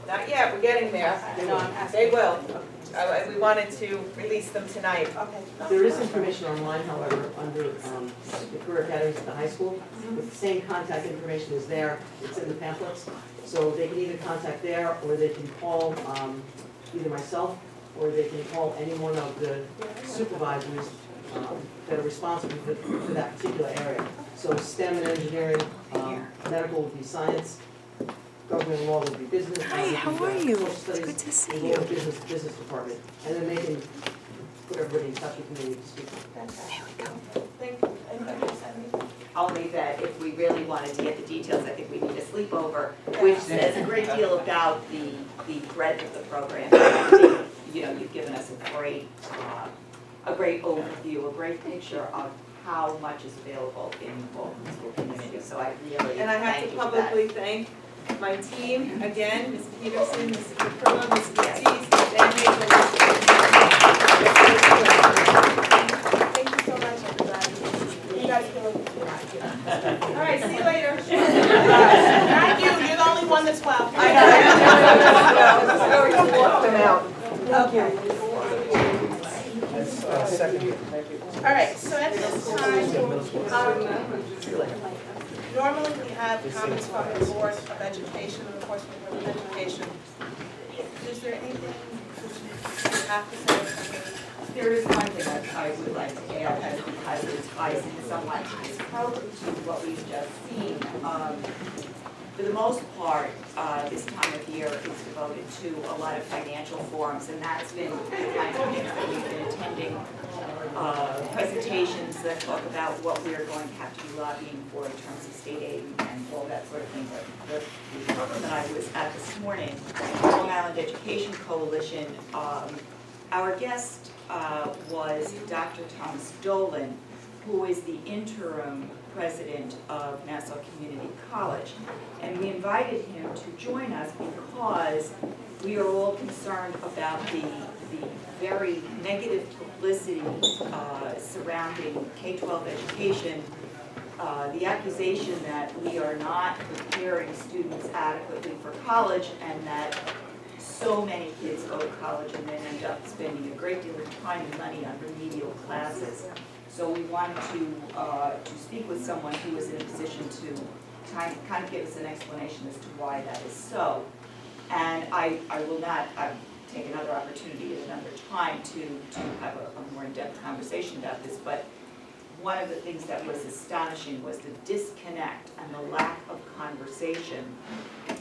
Not yet, we're getting there. No, I'm asking. They will. We wanted to release them tonight. Okay. There is information online, however, under the career academies at the high school. The same contact information is there, it's in the pamphlets. So they can either contact there, or they can call either myself, or they can call any one of the supervisors that are responsible for that particular area. So STEM and engineering, medical would be science, government law would be business. Hi, how are you? It's good to see you. Business department, and then they can put everybody in touch with me to speak. There we go. Thank you. Anybody else have anything? Only that if we really wanted to get the details, I think we need a sleepover, which says a great deal about the breadth of the program. You know, you've given us a great overview, a great picture of how much is available in the Bolton school community. So I really And I have thank to you for that. publicly thank my team, again, Ms. Peterson, Ms. Caprillo, Ms. Ortiz, Thank you so much, everybody. You guys can look. All right, see you later. Not you, you're the only one that's well. Okay. All right, so at this time, normally we have comments from the Board of Education and of course the Board of Education. Is there anything you have to say? There is one thing that I would like to add, because it ties in somewhat to this program, to what we've just seen. For the most part, this time of year is devoted to a lot of financial forums, and that's been the kind of things that we've been attending, presentations that talk about what we are going to have to be lobbying for in terms of state aid and all that sort of thing. But the program that I was at this morning, Long Island Education Coalition, our guest was Dr. Thomas Dolan, who is the interim president of Nassau Community College. And we invited him to join us because we are all concerned about the very negative publicity surrounding K-12 education, the accusation that we are not preparing students adequately for college, and that so many kids go to college and then end up spending a great deal of time and money on remedial classes. So we wanted to speak with someone who was in a position to kind of give us an explanation as to why that is so. And I will not take another opportunity at another time to have a more in-depth conversation about this, but one of the things that was astonishing was the disconnect and the lack of conversation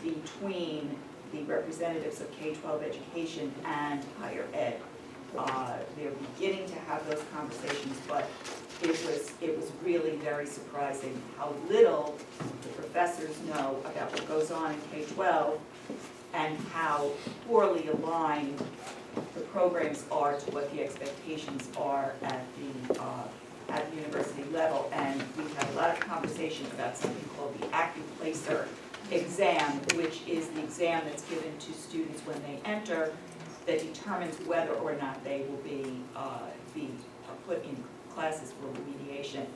between the representatives of K-12 education and higher ed. They're beginning to have those conversations, but it was really very surprising how little the professors know about what goes on in K-12 and how poorly aligned the programs are to what the expectations are at the university level. And we've had a lot of conversation about something called the AccuPlacer exam, which is the exam that's given to students when they enter that determines whether or not they will be put in classes for remediation.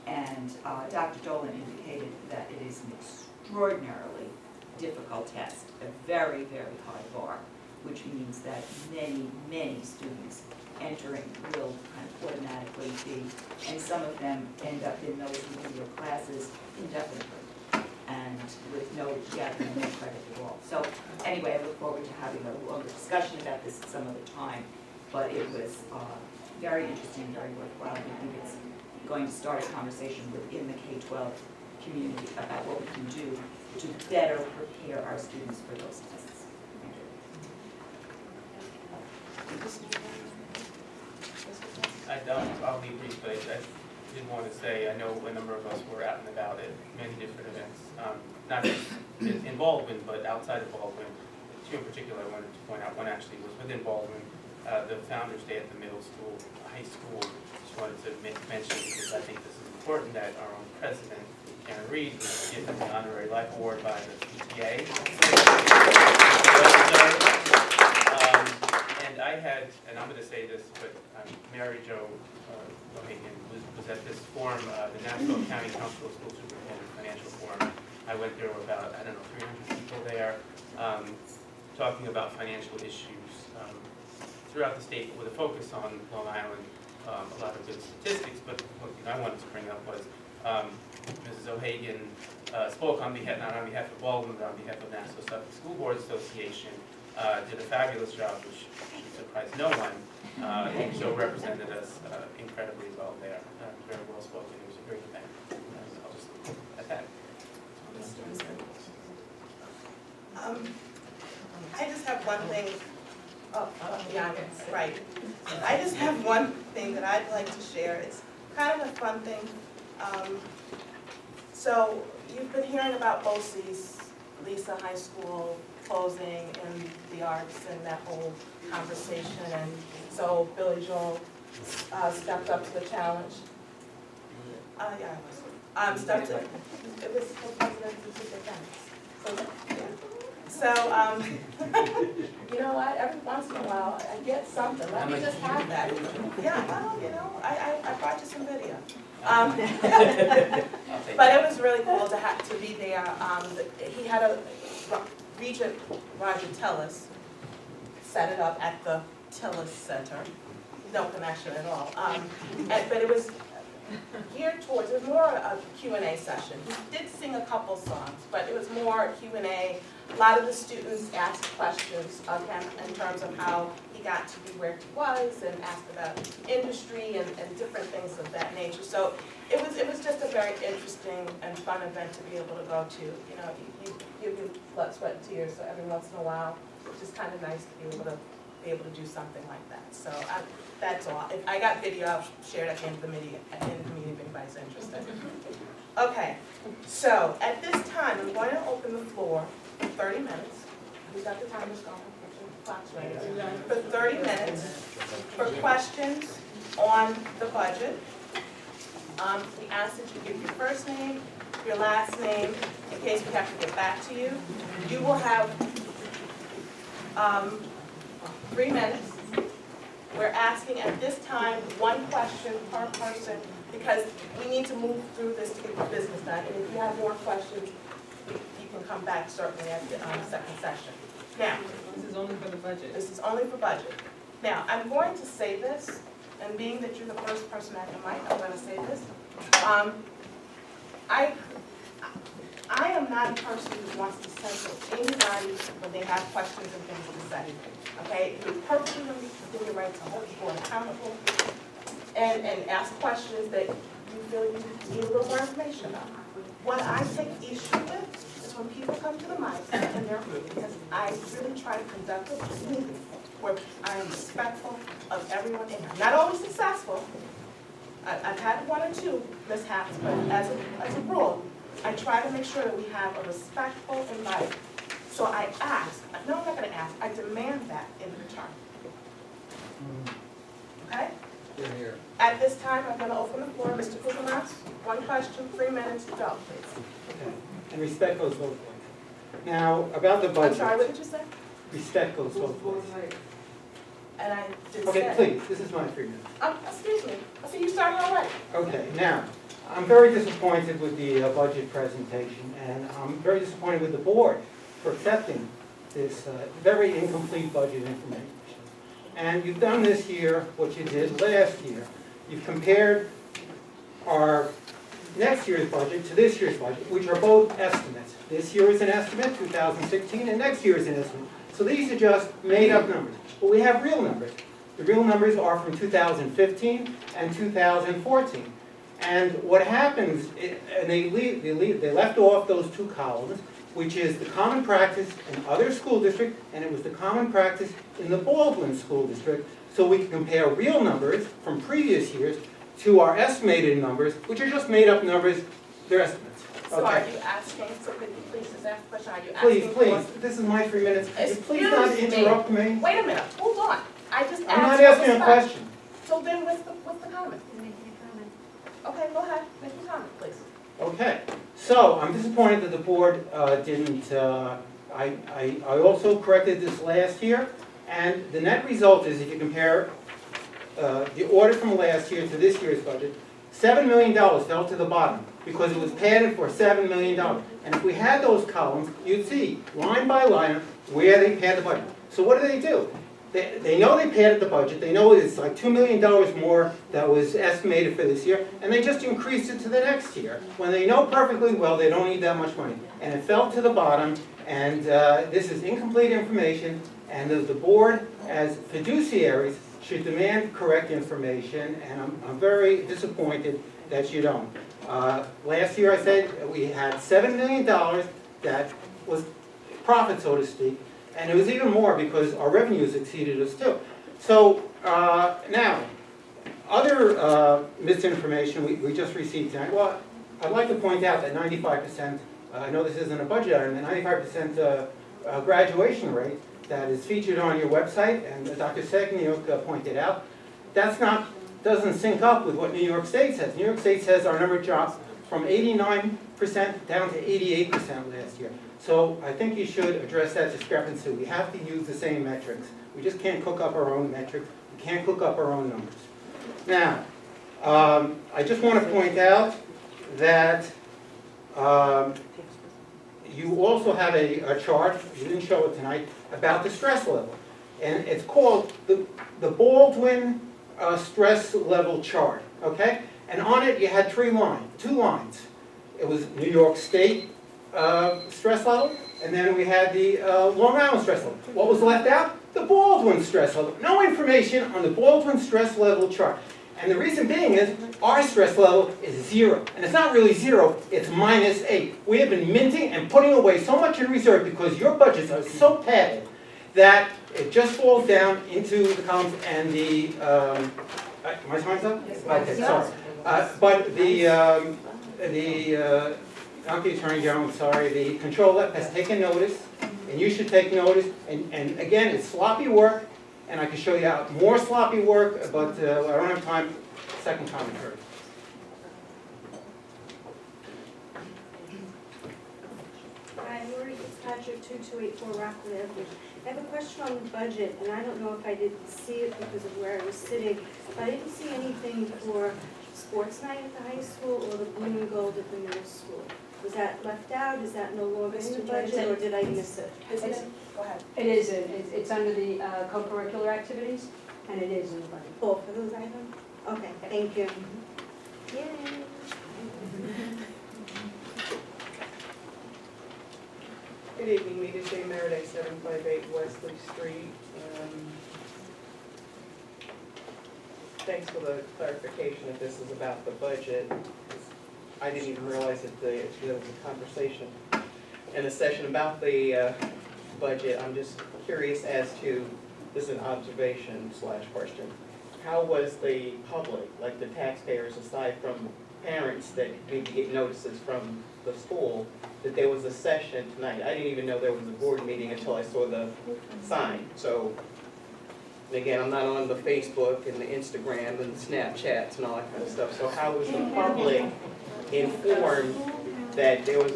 And Dr. Dolan indicated that it is an extraordinarily difficult test, a very, very high bar, which means that many, many students entering will kind of automatically be, and some of them end up in those remedial classes indefinitely and with no gathering no credit at all. So anyway, I look forward to having a longer discussion about this at some other time, but it was very interesting, very worthwhile. I think it's going to start a conversation within the K-12 community about what we can do to better prepare our students for those tests. I'll be brief, but I did want to say, I know a number of us were out and about at many different events, not just in Baldwin, but outside of Baldwin. Two in particular I wanted to point out. One actually was within Baldwin, the Founders Day at the middle school, high school. Just wanted to mention, because I think this is important, that our own president, Karen Reed, was given the Honorary Life Award by the PTA. And I had, and I'm going to say this, but Mary Jo O'Hagan was at this forum, the Nassau County Council of School Superintendents Financial Forum. I went there with about, 300 people there. talking about financial issues throughout the state with a focus on Long Island. A lot of good statistics, but one thing I wanted to bring up was Mrs. O'Hagan spoke on behalf, not on behalf of Baldwin, but on behalf of Nassau Suffolk School Board Association, did a fabulous job, which should surprise no one. So represented us incredibly well there, very well spoken. It was a great event. I'll just leave it at that. I just have one thing, yeah, right. I just have one thing that I'd like to share. It's kind of a fun thing. So you've been hearing about BOCES, Lisa High School closing and the arts and that whole conversation. And so Billy Joel stepped up to the challenge. Yeah, I was. It was for President's Defense. So, you know what, every once in a while, I get something, let me just have that. Yeah, well, you know, I brought you some video. But it was really cool to be there. He had a, Regent Roger Tellis set it up at the Tillis Center. No connection at all. But it was geared towards, it was more a Q&A session. He did sing a couple songs, but it was more Q&A. A lot of the students asked questions of him in terms of how he got to be where he was and asked about industry and different things of that nature. So it was just a very interesting and fun event to be able to go to. You know, you give your blood, sweat, and tears, so every once in a while, it's just kind of nice to be able to do something like that. So that's all. If I got video, I'll share it at the end of the meeting if anybody's interested. Okay, so at this time, I'm going to open the floor for 30 minutes. Who's got the timers going? Clock's ready. For 30 minutes for questions on the budget. We ask that you give your first name, your last name, in case we have to get back to you. You will have 3 minutes. We're asking at this time 1 question per person because we need to move through this to get the business done. And if you have more questions, you can come back certainly at the second session. Now, This is only for the budget. this is only for budget. Now, I'm going to say this, and being that you're the first person at the mic, I'm going to say this. I am not a person who wants to censor anybody when they have questions and things to say. Okay? You're perfectly within your right to hold people accountable and ask questions that you feel you need a little more information about. What I take issue with is when people come to the mic and they're rude, because I really try to conduct a meeting where I am respectful of everyone in here. Not always successful. I've had 1 or 2 mishaps, but as a rule, I try to make sure that we have a respectful environment. So I ask, no, I'm not going to ask, I demand that in return. Okay? Here. At this time, I'm going to open the floor. Mr. Kugelmass, 1 question, 3 minutes, go, please. Okay. And respect goes both ways. Now, about the I'm budget. sorry, what did you say? Respect goes both ways. And I did Okay, say. please, this is my 3 minutes. Excuse me, I see you started already. Okay, now, I'm very disappointed with the budget presentation, and I'm very disappointed with the board for accepting this very incomplete budget information. And you've done this year what you did last year. You've compared our next year's budget to this year's budget, which are both estimates. This year is an estimate, 2016, and next year is an estimate. So these are just made-up numbers. But we have real numbers. The real numbers are from 2015 and 2014. And what happens, and they left off those 2 columns, which is the common practice in other school districts, and it was the common practice in the Baldwin School District, so we can compare real numbers from previous years to our estimated numbers, which are just made-up numbers, they're estimates. So Okay. are you asking, so could you please just ask a question, are you asking? Please, this is my 3 minutes. Could you please not Excuse me. interrupt me? Wait a minute, hold on. I just asked. I'm not for asking a respect. question. So then what's the comment? Okay, go ahead, make your comment, please. Okay, so I'm disappointed that the board didn't, I also corrected this last year, and the net result is if you compare the audit from last year to this year's budget, $7 million fell to the bottom because it was padded for $7 million. And if we had those columns, you'd see line by line where they pad the budget. So what do? They know they padded the budget, they know it's like $2 million more that was estimated for this year, and they just increased it to the next year, when they know perfectly well they don't need that much money. And it fell to the bottom, and this is incomplete information, and the board, as fiduciaries, should demand correct information, and I'm very disappointed that you don't. Last year I said we had $7 million that was profit, so to speak, and it was even more because our revenues exceeded us too. So now, other misinformation we just received tonight. Well, I'd like to point out that 95%, I know this isn't a budget item, the 95% graduation rate that is featured on your website, and Dr. Segniuk pointed out, doesn't sync up with what New York State says. New York State says our number dropped from 89% down to 88% last year. So I think you should address that discrepancy. We have to use the same metrics. We just can't cook up our own metrics. We can't cook up our own numbers. Now, I just want to point out that you also have a chart, you didn't show it tonight, about the stress level. And it's called the Baldwin stress level chart, okay? And on it you had two lines. It was New York State stress level, and then we had the Long Island stress level. What was left out? The Baldwin stress level. No information on the Baldwin stress level chart. And the reason being is our stress level is 0. And it's not really 0, it's -8. We have been minting and putting away so much in reserve because your budgets are so padded that it just falls down into the columns and the, my time's up? Okay, sorry. But not the Attorney General, I'm sorry, the Controller has taken notice, and you should take notice, and again, it's sloppy work, and I can show you out more sloppy work, but I don't have time, second time and third. Hi, Lori Fitzpatrick, 2284 Rockland Avenue. I have a question on the budget, and I don't know if I didn't see it because of where I was sitting, but I didn't see anything for sports night at the high school or the blue and gold at the middle school. Was that left out? Is that no longer in the budget, or did I miss it? Go ahead. It is, it's under the co-curricular activities, and it is in the budget. Both of those items? Okay, thank you. Yay. Good evening, Nita J. Merriday, 758 Wesley Street. Thanks for the clarification that this is about the budget. I didn't even realize that there was a conversation in a session about the budget. I'm just curious as to, this is an observation / question. How was the public, like the taxpayers, aside from parents that need to get notices from the school, that there was a session tonight? I didn't even know there was a board meeting until I saw the sign. So, and again, I'm not on the Facebook and the Instagram and the Snapchats and all that kind of stuff. So how was the public informed that there was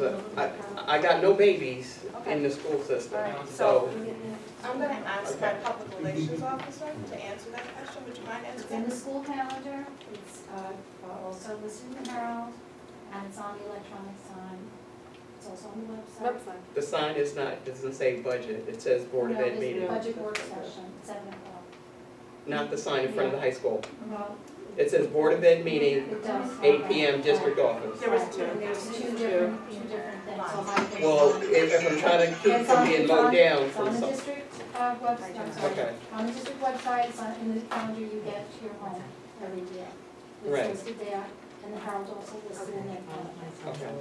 I got no babies in the school system? So I'm gonna ask my public relations officer to answer that question. Would you mind It's answering? in the school calendar, it's also listed in the Herald, and it's on the electronic sign. It's also on the website. the sign is not, doesn't say budget, it says Board of Ed No, meeting. it's budget work session, 7 o'clock. Not the sign in front of the high school. Well, It says Board of Ed meeting, it does. 8 p.m. district office. There was two. There's two different things, so how they- Well, if I'm trying to keep It's from on- being it's mowed on- down It's on from the some. district website, I'm sorry. Okay. On the district website, it's on, in the calendar you get to your home every year. Right. It's listed there, and the Herald also listed in their calendar. Okay.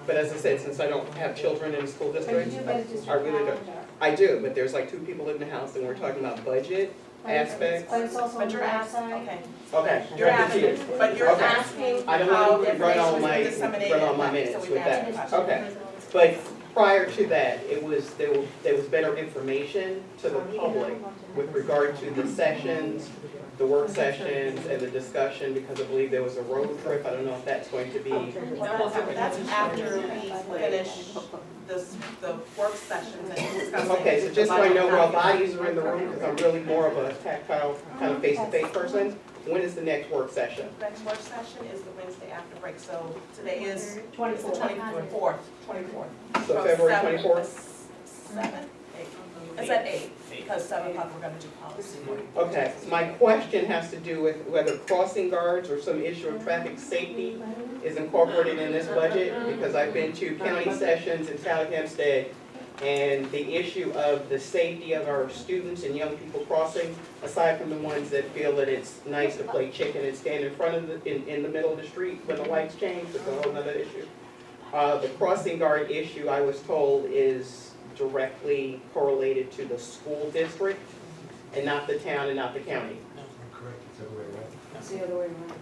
But as I said, since I don't have children in the school But district, you do get a district I really calendar. don't. I do, but there's like 2 people in the house and we're talking about budget aspects. But it's also on But the you're asking, website. okay. Okay, You're directed to you. asking, but you're Okay. asking I don't how want the to run all information my, was disseminated. run all my so minutes we've with answered that. the question. Okay. But prior to that, it was, there was better information to the public with regard to the sessions, the work sessions, and the discussion, because I believe there was a road trip. I don't know if that's going to be, That's after we finish the work sessions and discussing. okay, so just so I know where our bodies are in the room, because I'm really more of a tactile, kind of face-to-face person. when is the next work session? Next work session is the Wednesday after break, so today is the 24th. 24th. So From February 7 to 24th? 7? 8. It's at 8, because 7 o'clock we're gonna do policy. Okay, my question has to do with whether crossing guards or some issue of traffic safety is incorporated in this budget, because I've been to county sessions in South Hempstead, and the issue of the safety of our students and young people crossing, aside from the ones that feel that it's nice to play chicken and stand in front of in the middle of the street when the lights change, that's a whole nother issue. The crossing guard issue, I was told, is directly correlated to the school district and not the town and not the county. Correct, it's the other way around. It's the other way around.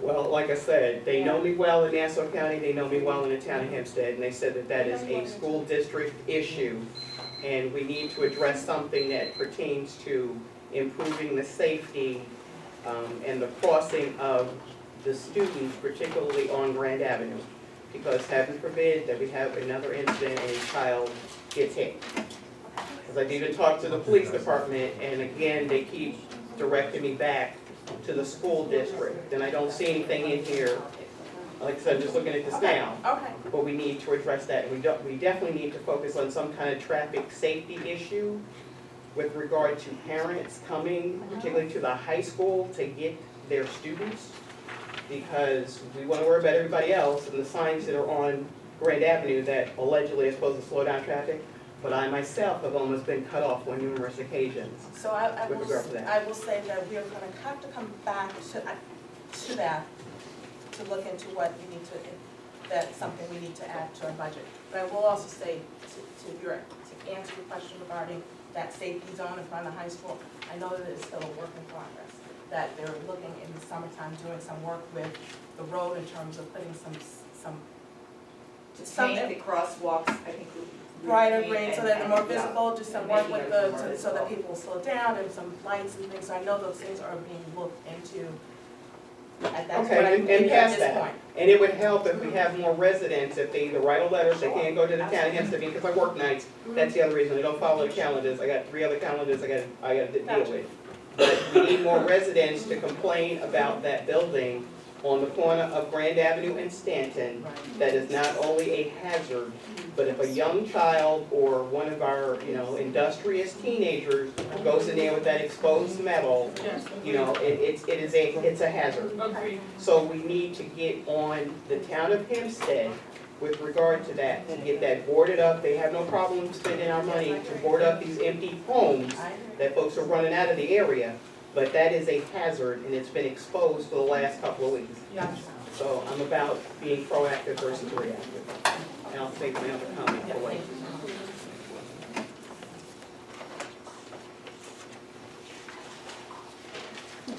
Well, like I said, they know me well in Nassau County, they know me well in the town of Hempstead, and they said that that is a school district issue, and we need to address something that pertains to improving the safety and the crossing of the students, particularly on Grand Avenue, because heaven forbid that we have another incident and a child gets hit. Because I've even talked to the police department, and again, they keep directing me back to the school district, and I don't see anything in here. Like I said, I'm just looking at this now, Okay. but we need to address that. We definitely need to focus on some kind of traffic safety issue with regard to parents coming, particularly to the high school, to get their students, because we want to worry about everybody else and the signs that are on Grand Avenue that allegedly are supposed to slow down traffic, but I myself have almost been cut off on numerous occasions. So I With regard to that. I will say that we are gonna have to come back to that, to look into what we need to, that's something we need to add to our budget. But I will also say, to answer your question regarding that safety zone in front of the high school, I know that it's still a work in progress, that they're looking in the summertime, doing some work with the road in terms of putting some To paint the crosswalks, I think. brighter green, so that they're more yeah. visible, do some And work maybe with there's the, more so that visible. people will slow down, and some lights and things, so I know those things are being looked into. And that's what I Okay, and think at past this that. point. And it would help if we have more residents, if they either write a letter, they can't go to the town of Hempstead, because I work nights, that's the other reason, I don't follow the calendars, I got 3 other calendars I gotta deal with. But we need more residents to complain about that building on the corner of Grand Avenue and Stanton, that is not only a hazard, but if a young child or one of our, industrious teenagers goes in there with that exposed metal, it's a hazard. So we need to get on the town of Hempstead with regard to that, to get that boarded up. They have no problem spending our money to board up these empty homes that folks are running out of the area, but that is a hazard, and it's been exposed for the last couple of weeks. So I'm about being proactive versus reactive. And I'll take my other comment for later.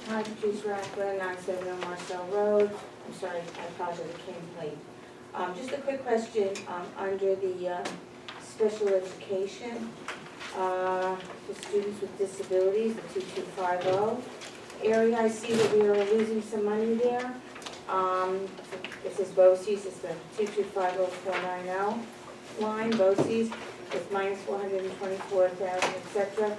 Hi, Patrice Rackland, 970 Marcel Road. I'm sorry, I apologize, I came late. Just a quick question, under the special education for students with disabilities, the 2250 area, I see that we are losing some money there. This is BOCES, it's the 2250490 line, BOCES, it's minus 424,000, et cetera.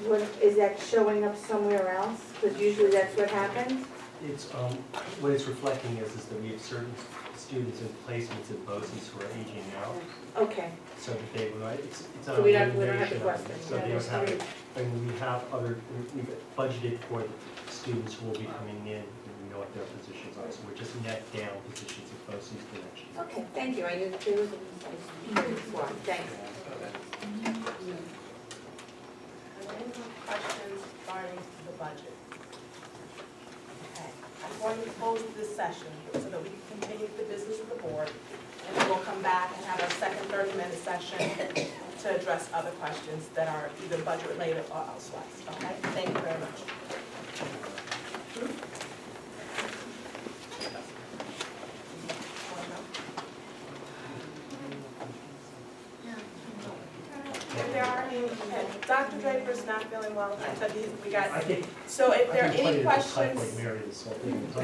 What, is that showing up somewhere else? Because usually that's what happens. It's, what it's reflecting is that we have certain students in placements at BOCES who are aging out, Okay, so that they would, it's on so a we don't have elimination to of it. question. So they don't have it, and we have we've budgeted for the students who will be coming in, and we know what their positions are, so we're just net down positions at BOCES for next year. Okay, thank you, I knew that there was a, thanks. Any more questions regarding the budget? Okay, I'm going to close this session so that we can continue the business of the board, and then we'll come back and have our second 30-minute session to address other questions that are either budget related or elsewise, okay? Thank you very much. If there are any, Dr. Draper's not feeling well, I said we got, I think, so if there are I can any play it as a type questions. like Mary is, so I think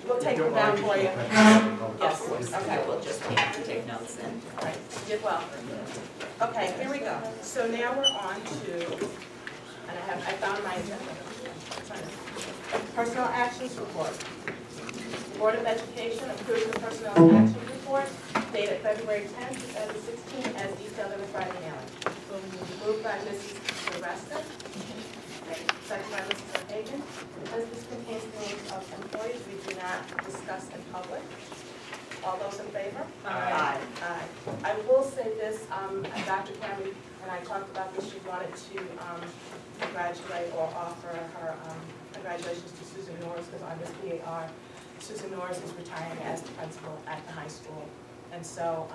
We'll take them down for you. Yes, okay, We'll just take notes then. all right, get well. Okay, here we go. So now we're on to And I found my agenda. Personnel actions report. The Board of Education approved the personnel actions report dated February 10th, 2016, as detailed in the Friday mailing. Moved by Mrs. Teresa, second by Mrs. O'Hagan. Because this contains names of employees we do not discuss in public. All those in favor? Aye. Aye. I will say this, Dr. Cameron and I talked about this, she wanted to congratulate or offer her congratulations to Susan Norris, because on this PAR, Susan Norris is retiring as the principal at the high school. And so,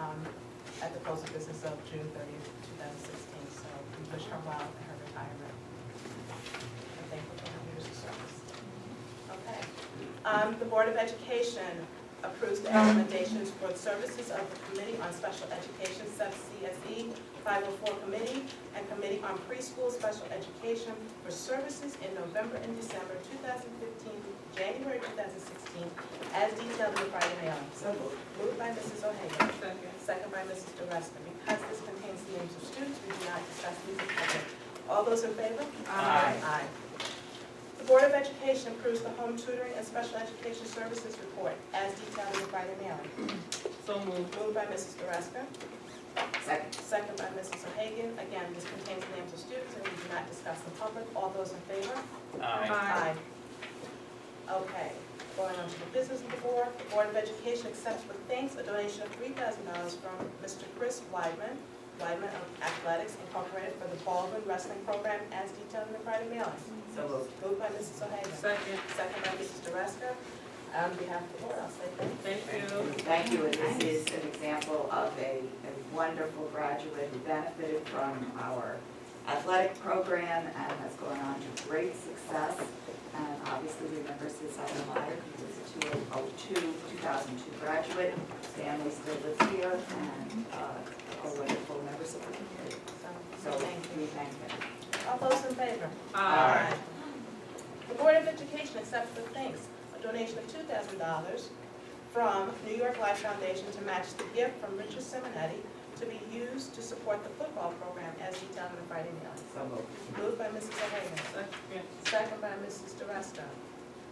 at the close of business of June 30th, 2016, so we wish her well in her retirement. And thankful for her years of service. Okay. The Board of Education approves the recommendations for the services of the Committee on Special Education, CSE 504 Committee, and Committee on Preschool Special Education for services in November and December 2015, January 2016, as detailed in the Friday mailing. So moved by Mrs. O'Hagan. Second by Mrs. DeResta. Because this contains the names of students, we do not discuss these in public. All those in favor? Aye. Aye. The Board of Education approves the home tutoring and special education services report as detailed in the Friday mailing. So moved. Moved by Mrs. DeResta. Second. Second by Mrs. O'Hagan. Again, this contains the names of students and we do not discuss in public. All those in favor? Aye. Okay, going on to the business of the board. The Board of Education accepts with thanks a donation of $3,000 from Mr. Chris Weidman of Athletics Incorporated for the Baldwin Wrestling Program as detailed in the Friday mailing. So moved. Moved by Mrs. O'Hagan. Second. Second by Mrs. DeResta. On behalf of the board, I'll say thank you. Thank you. Thank you, and this is an example of a wonderful graduate who benefited from our athletic program and has gone on to great success. And obviously remembers his alma mater, he was a 2002 graduate. His family still lives here and are wonderful members of the community. So we thank him. All those in favor? Aye. The Board of Education accepts with thanks a donation of $2,000 from New York Life Foundation to match the gift from Richard Simonetti to be used to support the football program as detailed in the Friday mailing. So moved. Moved by Mrs. O'Hagan. Second by Mrs. DeResta.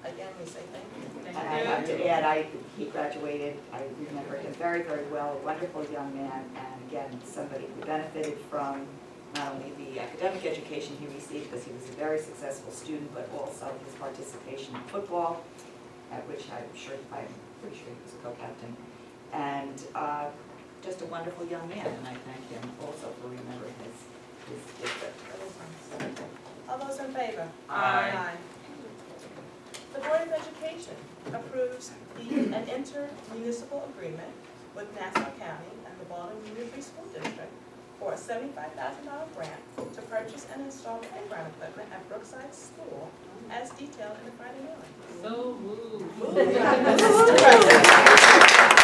Again, we say thank you. And I have to add, he graduated, I remember him very, very well, a wonderful young man, and again, somebody who benefited from not only the academic education he received, because he was a very successful student, but also his participation in football, at which I'm pretty sure he was a co-captain. And just a wonderful young man, and I thank him also for remembering his district. All those in favor? Aye. The Board of Education approves an inter-municipal agreement with Nassau County and the Baldwin Union Free School District for a $75,000 grant to purchase and install playground equipment at Brookside School as detailed in the Friday mailing. So moved. Moved by Mrs. DeResta.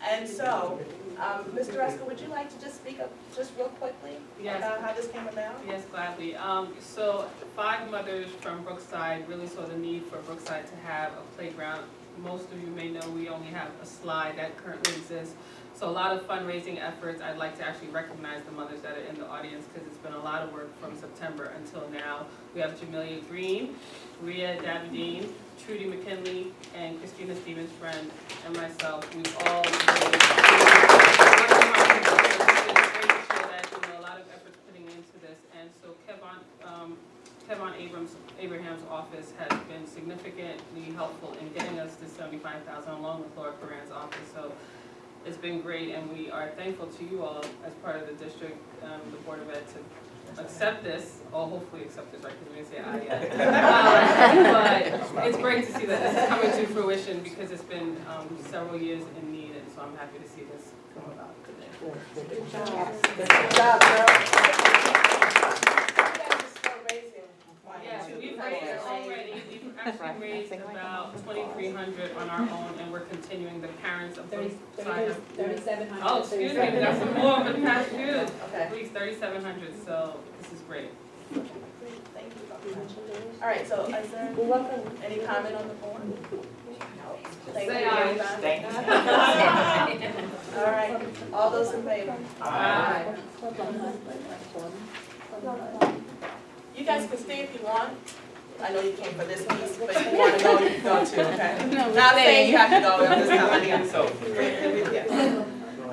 And so, Mr. Ruska, would you like to just speak up just real quickly Yes. about how this came about? Yes, gladly. So 5 mothers from Brookside really saw the need for Brookside to have a playground. Most of you may know we only have a slide that currently exists. So a lot of fundraising efforts. I'd like to actually recognize the mothers that are in the audience because it's been a lot of work from September until now. We have Jamelia Green, Rhea Davidine, Trudy McKinley, and Christina Stevens' friend, and myself. We've all been working hard. It's been great to show that, a lot of efforts putting into this. And so Kevon Abraham's office has been significantly helpful in getting us to $75,000 along with Laura Coran's office. So it's been great, and we are thankful to you all as part of the district, the Board of Ed, to accept this, or hopefully accept this, right, because we didn't say aye yet. But it's great to see that this is coming to fruition because it's been several years in need, and so I'm happy to see this come about today. Good job. Good job, girl. You guys are still raising money, Yes, too, we've because raised they're already, we've actually raised about $2,300 on our own, and we're continuing. The parents of both sides. 3,700. Oh, excuse me, that's some more of the past years. Okay. Please, 3,700, so this is great. Thank you very much. All right, so is there any comment on the board? Thank you. Say aye. Eva. Thank you. All right, All those in favor? Aye. You guys can stay if you want. I know you came for this piece, but if you want to go, you can go too, okay? Not saying you have to go, I'm just telling you. So,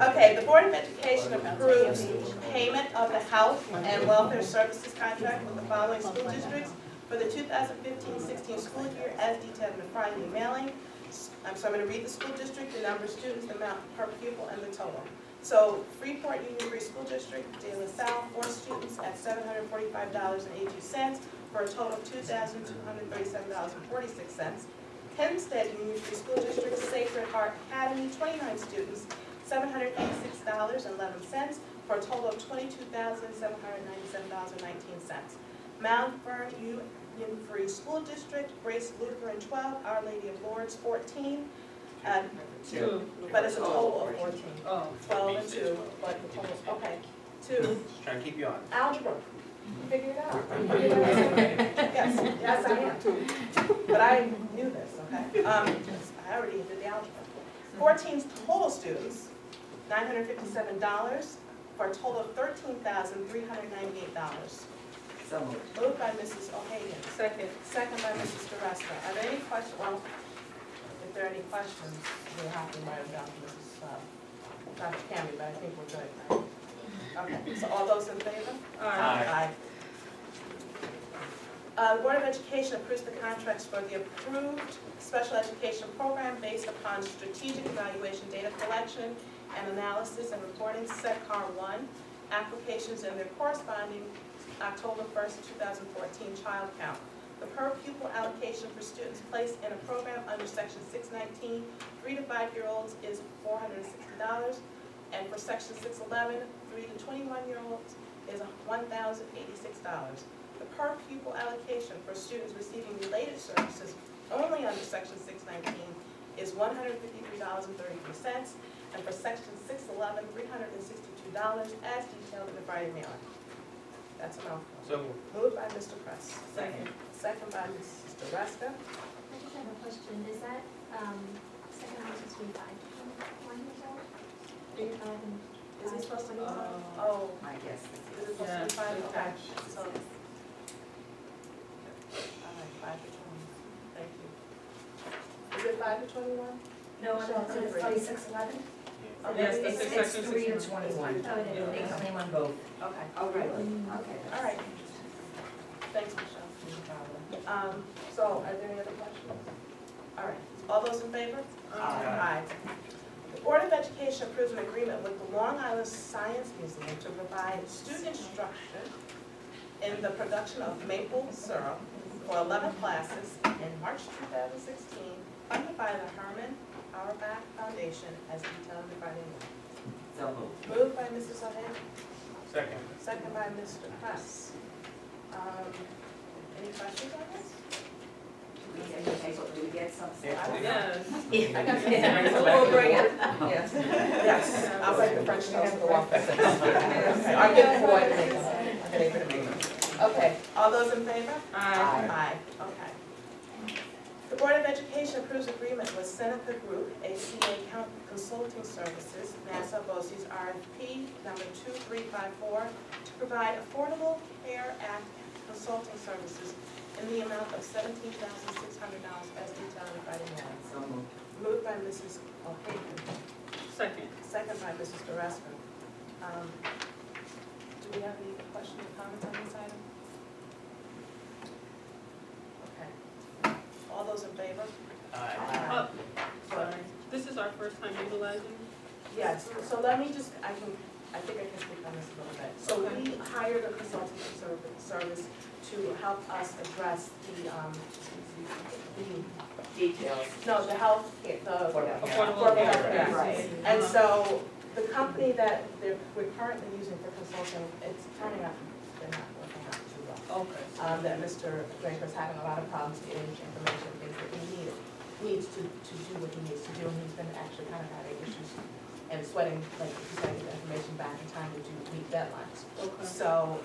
Okay, the Board of Education approves payment of the health and welfare services contract with the following school districts for the 2015-16 school year as detailed in the Friday mailing. So I'm going to read the school district, the number of students, the amount per pupil, and the total. So Freeport Union Free School District, De La Salle, 4 students at $745.82 for a total of $2,237.46. Hempstead Union Free School District, Sacred Heart Academy, 29 students, $786.11 for a total of $22,797.19. Mount Vernon Union Free School District, Grace Lutheran 12, Our Lady of Lourdes 14, Two. but it's a total of 14. Oh. 12 and 2, but the total, okay. 2, just trying to keep you on. algebra. Figure it out. Yes, yes, I am. But I knew this, okay? I already did the algebra. 14 total students, $957 for a total of $13,398. So moved. Moved by Mrs. O'Hagan. Second. Second by Mrs. DeRuska. Are there any questions? Well, if there are any questions, we'll have to write them down to Mrs. Dr. Camby, but I think we're good, right? Okay, so all those in favor? Aye. The Board of Education approves the contracts for the approved special education program based upon strategic evaluation, data collection, and analysis and reporting, SETCAR 1, applications and their corresponding October 1st, 2014 child count. The per pupil allocation for students placed in a program under Section 619, 3 to 5-year-olds is $460, and for Section 611, 3 to 21-year-olds is $1,086. The per pupil allocation for students receiving related services only under Section 619 is $153.33, and for Section 611, $362 as detailed in the Friday mailing. That's a mouthful. So moved. Moved by Mr. Press. Second. Second by Mrs. DeRuska. I just have a question, is that, second house is 3 to 5 years old? 3 to 5 and Is it supposed to be? 21? Oh, I guess. is it supposed to be 5? Okay. So, all right, 5 to 20. Thank you. Is it 5 to 21? No, it's 2611. Yes, the It's- Section 3 to 21. Oh, it is. They claim on both. Okay. Oh, really? Okay. All right. Thanks, Michelle. So are there any other questions? All right. All those in favor? Aye. The Board of Education approves an agreement with the Long Island Science Museum to provide student instruction in the production of maple syrup for 11 classes in March 2016, funded by the Herman Auerbach Foundation as detailed in the Friday mailing. So moved. Moved by Mrs. O'Hagan. Second. Second by Mr. Press. Any questions on this? Do we get some? Yes. I got some. We'll bring it. Yes, yes, I'll write the French toast for the waffles. Okay, I'll get the boy to make them. I'll get Ava to make them. Okay, all those in favor? Aye. Aye, okay. The Board of Education approves agreement with Seneca Group, ACA Consulting Services, NASA BOCES RFP number 2354, to provide Affordable Care Act consulting services in the amount of $17,600 as detailed in Friday mailing. So moved. Moved by Mrs. O'Hagan, Second. second by Mrs. DeRuska. Do we have any questions or comments on this item? Okay. All those in favor? Aye. Oh, sorry. This is our first time utilizing? Yes, so let me just, I think I can speak on this a little bit. So we hired a consulting service to help us address the Details. no, the health, the Affordable affordable care. health care. Right. And so the company that we're currently using for consulting, it's turning out, they're not working out too well. Okay. That Mr. Draper's having a lot of problems getting information, things that he needs to do what he needs to do, and he's been actually kind of having issues and sweating, like, he's trying to get the information back in time to meet deadlines. Okay. So,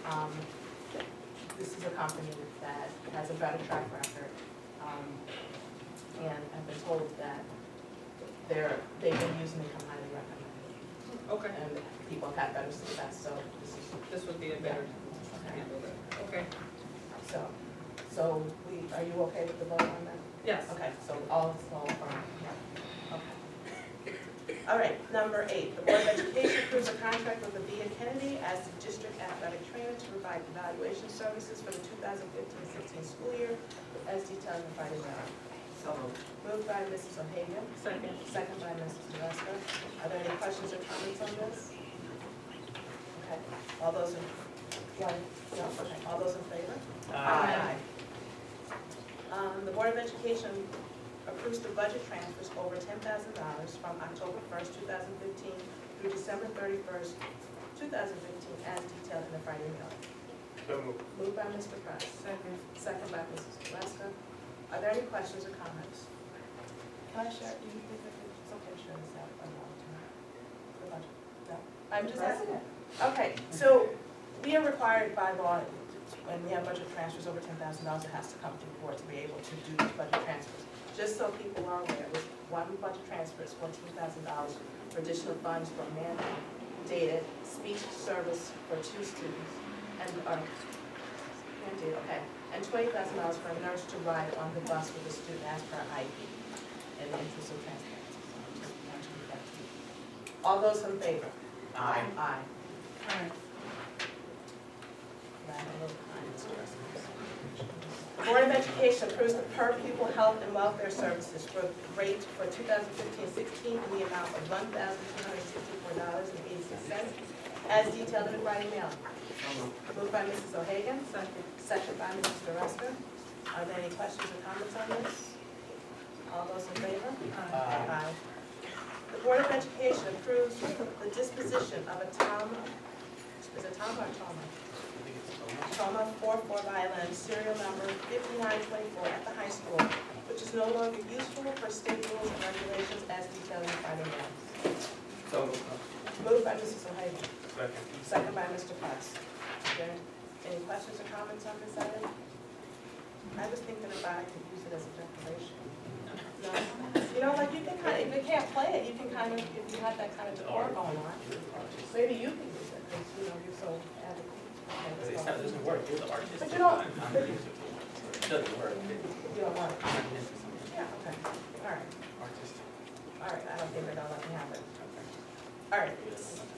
this is a company that has a better track record, and I've been told that they've been using it, I'm highly recommended. Okay, and people have had better success, so this would be a better handle that. Okay, so are you okay with the vote on that? yes. Okay, so all firm, yeah, okay. All right, number 8, the Board of Education approves a contract with Avia Kennedy as the district athletic trainer to provide evaluation services for the 2015-16 school year, as detailed in the Friday memo. So moved. Moved by Mrs. O'Hagan, Second. second by Mrs. DeRusco. Are there any questions or comments on this? Okay, all those in, all those in favor? Aye. The Board of Education approves the budget transfers over $10,000 from October 1st, 2015 through December 31st, 2015, as detailed in the Friday mailing. So moved. Moved by Mr. Price. Second by Mrs. Gillespie. Are there any questions or comments? Can I share, you think it's okay to share this out on the budget? No, I'm just asking. Okay, so we are required by law, when we have budget transfers over $10,000, it has to come to the board to be able to do these budget transfers. Just so people are aware, with one budget transfer is $14,000 for additional funds for mandated speech service for 2 students, and mandated, okay, and $20,000 for a nurse to ride on the bus with a student as per IP, in the interest of transparency. So I'm just mentioning that to you. All those in favor? Aye. Aye. Alright. The Board of Education approves the per pupil health and welfare services for rate for 2015-16 in the amount of $1,264.86, as detailed in the Friday mailing. Moved by Mrs. O'Hagan, second by Mrs. DeRusco. Are there any questions or comments on this? All those in favor? Aye. The Board of Education approves the disposition of a Tama, is it Tama or Tama? Tama 4/4 violin, serial number 5924 at the high school, which is no longer useful for state rules and regulations as detailed in the Friday mailing. So moved. Moved by Mrs. O'Hagan, Second. second by Mr. Price. Are there any questions or comments on this item? I was thinking about I could use it as a declaration. No? You know, like you can kind of, if you can't play it, you can kind of, if you have that kind of decor going on, maybe you can use it, because, you know, you're so adequate. Okay, let's It go. doesn't work, you're the artist. But you don't- I'm the music. It doesn't work. You don't want it? I'm an instrument Yeah, okay, all right, artist. all right, I don't think they're gonna let me have it. Okay. All right,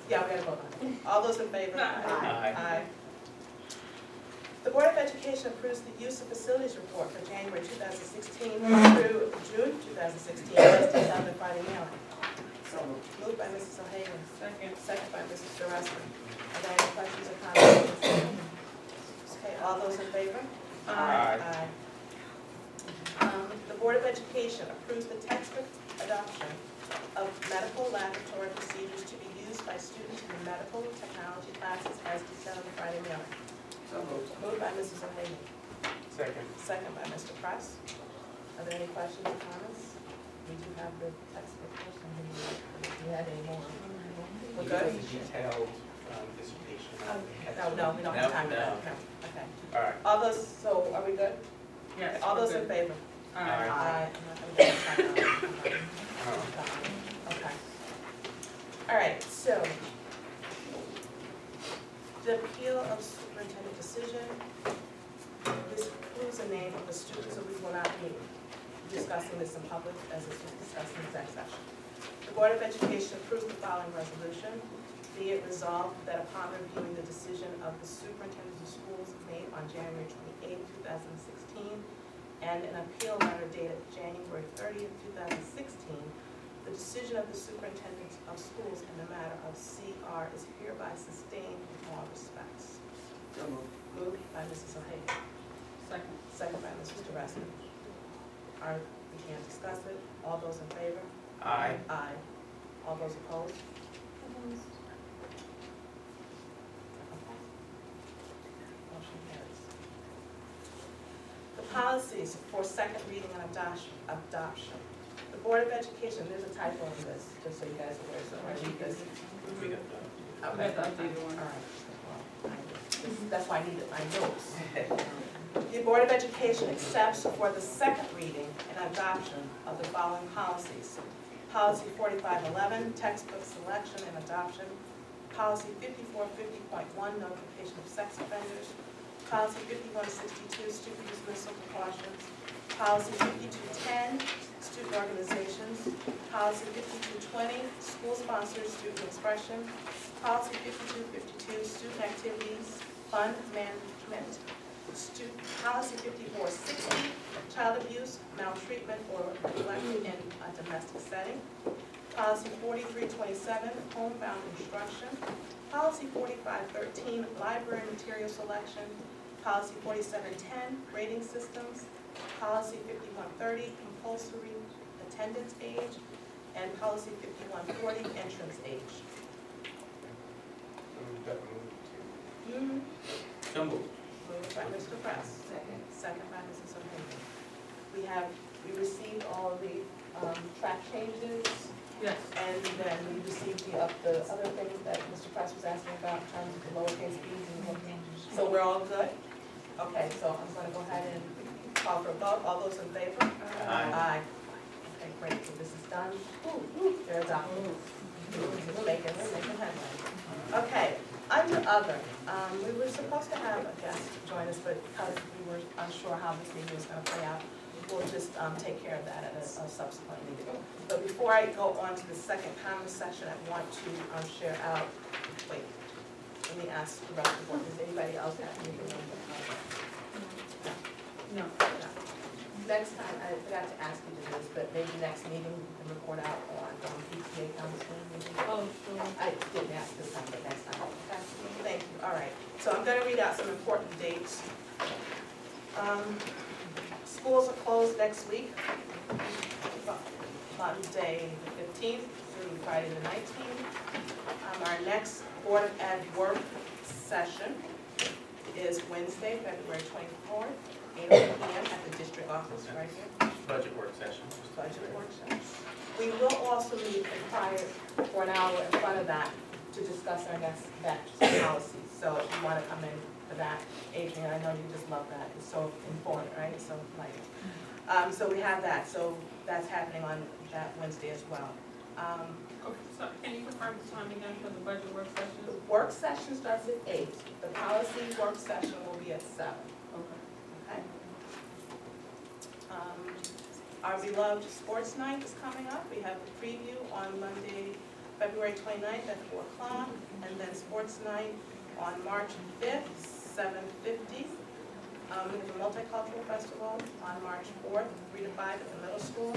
yeah, we gotta vote on it. All those in favor? Aye. The Board of Education approves the use of facilities report for January 2016 through June 2016, as detailed in the Friday mailing. So moved. Moved by Mrs. O'Hagan, Second. second by Mrs. DeRusco. Are there any questions or comments? Okay, all those in favor? Aye. The Board of Education approves the textbook adoption of medical laboratory procedures to be used by students in the medical technology classes as detailed in the Friday mailing. So moved. Moved by Mrs. O'Hagan, Second. second by Mr. Price. Are there any questions or comments? We do have the textbook person who we had any more. We're He good? does a detailed dissertation. No, we don't have time for that, No. no, okay. All right. All those, so are we good? Yes. All we're those in good. favor? Alright. Aye. I'm not gonna get time on it. Okay. All right, so the appeal of superintendent decision, this includes the name of the student, so we will not be discussing this in public as this was discussed in exec session. The Board of Education approves the following resolution. Be it resolved that upon reviewing the decision of the superintendent of schools made on January 28, 2016, and an appeal letter dated January 30th, 2016, the decision of the superintendent of schools in the matter of CR is hereby sustained in all respects. So moved. Moved by Mrs. O'Hagan, Second. second by Mrs. DeRusco. We can't discuss it. All those in favor? Aye. Aye. All those opposed? Motion carries. The policies for second reading and adoption. The Board of Education, there's a typo in this, just so you guys are aware, so I read this. We got We got the updated one. All right. That's why I needed my notes. The Board of Education accepts for the second reading and adoption of the following policies. Policy 4511, textbook selection and adoption. Policy 5450.1, notification of sex offenders. Policy 5162, student dismissal precautions. Policy 5210, student organizations. Policy 5220, school sponsored student expression. Policy 5252, student activities, fund management. Policy 5460, child abuse, maltreatment, or neglect in a domestic setting. Policy 4327, homebound instruction. Policy 4513, library material selection. Policy 4710, grading systems. Policy 5130, compulsory attendance age. And policy 5140, entrance age. So moved. Moved by Mr. Press. Second by Mrs. O'Hagan. We received all of the track changes, Yes. and then we received the other things that Mr. Press was asking about in terms of the lowercase b's and everything. So we're all good? Okay, so I'm gonna go ahead and call for a vote. All those in favor? Aye. Okay, great, so this is done. They're adopted. We're making headway. Okay, under other, we were supposed to have a guest join us, but because we were unsure how this meeting was gonna play out, we'll just take care of that at a subsequent meeting. But before I go on to the second comment section, I want to share out, wait, let me ask the rest of the board, does anybody else have anything on the No. No. Next time, I forgot to ask you to do this, but maybe next meeting, we can report out on PTA counseling. Oh, sure. I didn't ask this time, but next time. Okay. Thank you, all right. So I'm gonna read out some important dates. Schools are closed next week, Monday the 15th through Friday the 19th. Our next Board of Ed work session is Wednesday, February 24th, 8 p.m. at the district office right here. Budget work session. Budget workshop. We will also meet prior for an hour in front of that to discuss our next policies. So if you want to come in for that, Adrian, I know you just love that. It's so important, right? So like, so we have that. So that's happening on that Wednesday as well. So can you confirm the time again for the budget work The session? work session starts at 8. The policy work session will be at 7. Okay. Okay. Our beloved sports night is coming up. We have a preview on Monday, February 29th at 4 o'clock, and then sports night on March 5th, 7:50. We have a multicultural festival on March 4th, 3 to 5 at the middle school.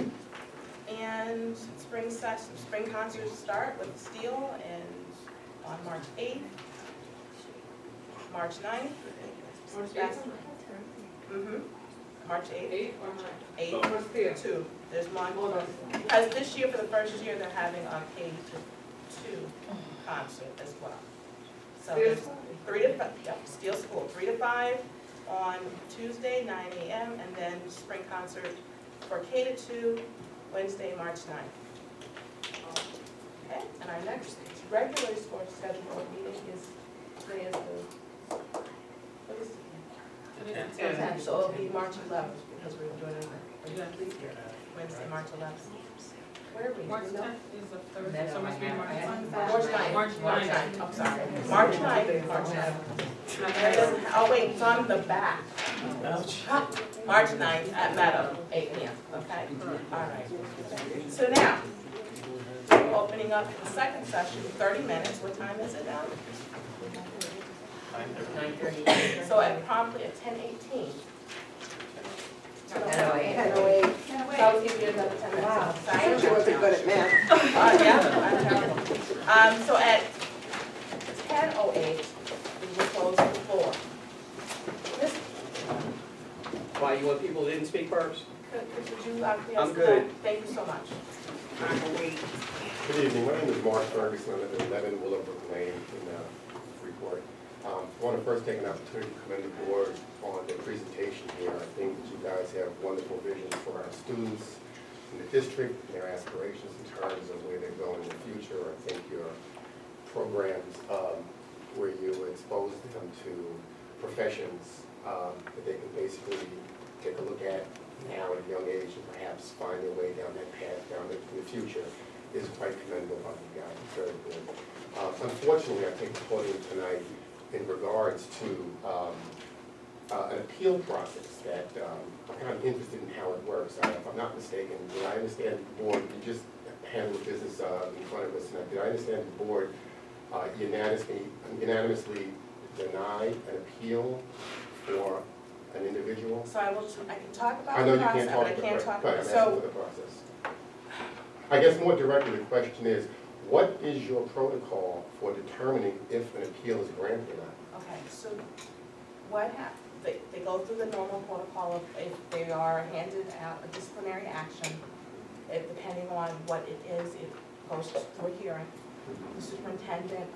And spring concerts start with Steel and on March 8th, March 9th. March 8th? March 8th. 8 or 9? 8, What's the? 2. There's one. Because this year, for the first year, they're having a K-2 concert as well. So there's 3 to 5, yep, Steel School, 3 to 5 on Tuesday, 9 a.m., and then spring concert for K-2, Wednesday, March 9th. Okay, and our next regular sports scheduled meeting is, today is the, what is it? 10th, so it'll be March 11th, because we're doing it Wednesday, March 11th. Where are we? March Do you know? 10th is a Thursday, so it must be March 9th. March 9th. March 9th. I'm sorry. March 9th, March 9th. Oh, wait, it's on the back. March 9th at Meadow, 8 p.m., okay? All right. So now, opening up the second session, 30 minutes. What time is it now? 9:30. So at promptly at 10:18. 10:08. So I'll give you another 10 minutes. Wow. Sorry. She wasn't good at math. Yeah, I'm terrible. So at 10:08, we will close the floor. Why, you want people who didn't speak first? Could you, I'm good. Thank you so much. Good evening, my name is Mark Ferguson, I live at 11 Willowbrook Lane in Freeport. I want to first take an opportunity to commend the board on the presentation here. I think that you guys have wonderful visions for our students in the district and their aspirations in terms of where they're going in the future. I think your programs where you expose them to professions that they can basically take a look at now at a young age and perhaps find their way down that path down in the future is quite commendable by you guys, it's very good. Unfortunately, I take the podium tonight in regards to an appeal process that I'm kind of interested in how it works. If I'm not mistaken, did I understand the board, you just handled the business in front of us, and did I understand the board unanimously denied an appeal for an individual? So I can talk about I know the you process, can't but talk I can't talk, but I'm asking so, for the process. I guess more directly, the question is, what is your protocol for determining if an appeal is granted or not? okay, so what they go through the normal protocol of if they are handed out a disciplinary action, depending on what it is, it goes through a hearing. The superintendent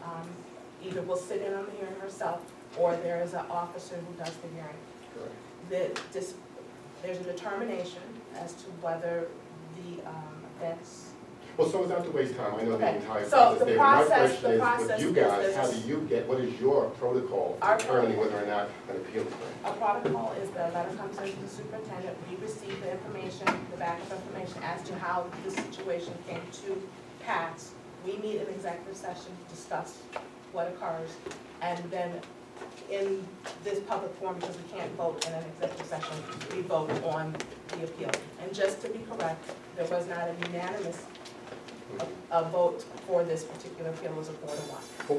either will sit in on the hearing herself, or there is an officer who does the hearing. There's a determination as to whether the offense. Well, so as not to waste time, I know the Okay, entire so process the there. My process- question the is, process with you is guys, this. how do you get, what is your protocol for Our determining protocol- whether or not an appeal is granted? A protocol is the letter comes into the superintendent, we receive the information, the backup information as to how the situation came to pass. We meet in executive session, discuss what occurs, and then in this public forum, because we can't vote in an executive session, we vote on the appeal. And just to be correct, there was not a unanimous a vote for this particular appeal, it was a 4-1. But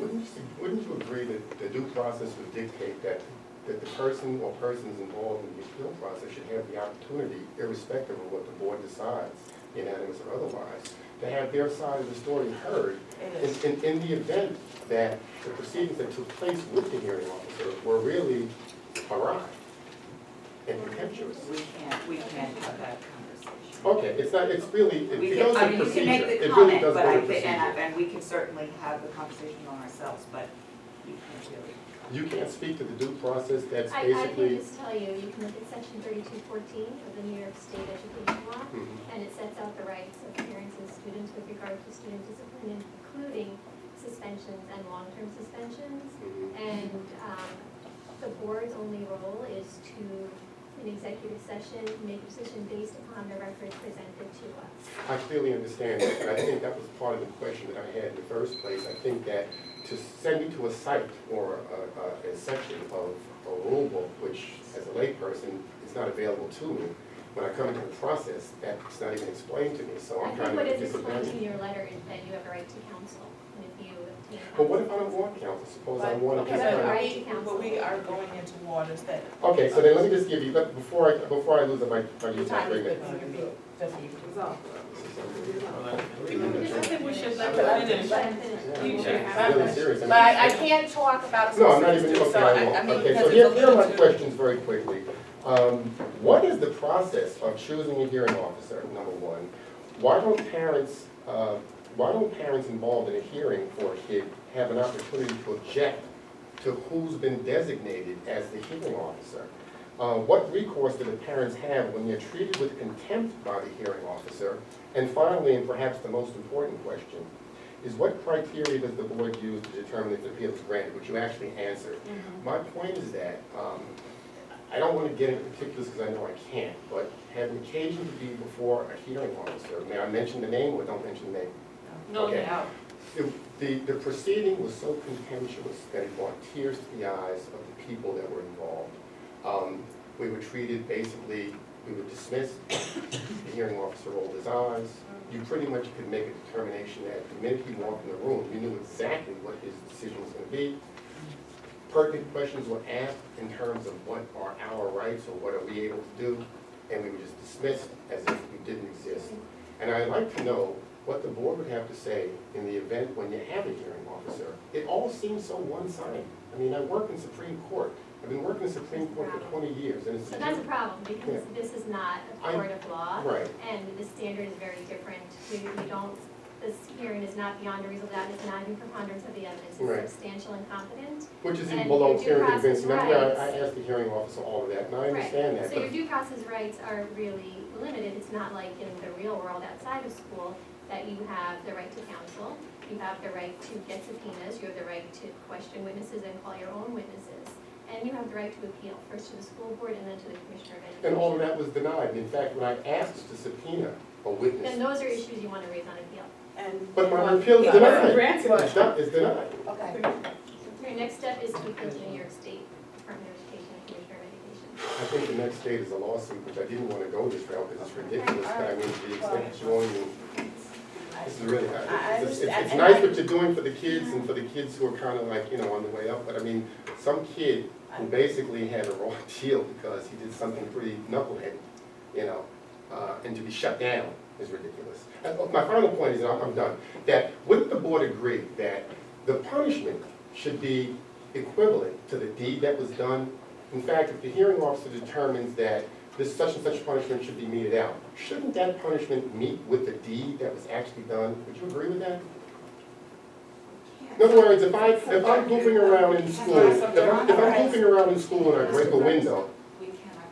wouldn't you agree that the due process would dictate that the person or persons involved in the appeal process should have the opportunity, irrespective of what the board decides, unanimous or otherwise, to have their side of the story heard in the event that the proceedings that took place with the hearing officer were really awry and contemptuous? We can't have that conversation. Okay, it's not, it's really, it We goes can, I to mean, you can procedure. make It the really comment, does but go to I, procedure. and we can certainly have the conversation among ourselves, but you can't really. You can't speak to the due process that's I can basically. just tell you, you can look at section 3214 of the New York State Education Law, and it sets out the rights of parents and students with regard to student discipline, including suspensions and long-term suspensions. And the board's only role is to, in executive session, make a decision based upon the record presented to us. I clearly understand that, and I think that was part of the question that I had in the first place. I think that to send me to a site or a section of a rule book, which as a layperson is not available to me, when I come into the process, that's not even explained to me, so I'm trying to I think what get is explained disadvantaged. in your letter is that you have a right to counsel, and if you obtain counsel. But what if I don't want counsel? Suppose I want to Okay, just but kind of. right to counsel. But we are going into waters that. Okay, so then let me just give you, before I lose my Your time is good, just you. I think we should let her finish. You should. It's really serious. But I can't talk about No, I'm not even, specifics, okay, so I won't. I mean, Okay, because so it's here a are little my too. questions very quickly. What is the process of choosing a hearing officer, number one? Why don't parents involved in a hearing for a kid have an opportunity to object to who's been designated as the hearing officer? What recourse do the parents have when they're treated with contempt by the hearing officer? And finally, and perhaps the most important question, is what criteria does the board use to determine if the appeal is granted, which you actually answered. My point is that, I don't want to get into particulars because I know I can't, but have an occasion to be before a hearing officer. May I mention the name or don't mention the name? No, Okay. no. The proceeding was so contemptuous that it brought tears to the eyes of the people that were involved. We were treated basically, we were dismissed, the hearing officer rolled his eyes. You pretty much could make a determination that the minute he walked in the room, you knew exactly what his decision was going to be. Pertinent questions were asked in terms of what are our rights or what are we able to do, and we were just dismissed as if we didn't exist. And I'd like to know what the board would have to say in the event when you have a hearing officer. It all seems so one-sided. I mean, I work in Supreme Court. I've been working in Supreme Court for 20 years, and it's. So that's a problem, because this is not a court of law. Right. And the standard is very different. We don't, this hearing is not beyond a reasonable doubt, it's not even preponderance of the evidence, Right. it's substantial and competent. Which is even And below your due clear and process convincing. I mean, rights- I asked the hearing officer all of that, and I understand that. So your due process rights are really limited. It's not like in the real world outside of school that you have the right to counsel, you have the right to get subpoenas, you have the right to question witnesses and call your own witnesses. And you have the right to appeal, first to the school board and then to the Commissioner of Education. And all of that was denied. In fact, when I asked to subpoena a witness. Then those are issues you want to raise on appeal. and. But my repeal is Yeah, denied. granted. It's denied. Okay. Your next step is to appeal to New York State Department of Education and Commissioner of Education. I think the next state is a lawsuit, which I didn't want to go this route because it's ridiculous, but I mean, to the extent that you only, this is really, it's nice what you're doing for the kids and for the kids who are kind of like, you know, on the way up, but I mean, some kid who basically had a raw deal because he did something pretty knucklehead, you know, and to be shut down is ridiculous. And my final point is, and I'm done, that wouldn't the board agree that the punishment should be equivalent to the deed that was done? In fact, if the hearing officer determines that this such and such punishment should be meted out, shouldn't that punishment meet with the deed that was actually done? Would you agree with that? In other words, if I'm goofing around in school, if I'm goofing around in school and I break a window,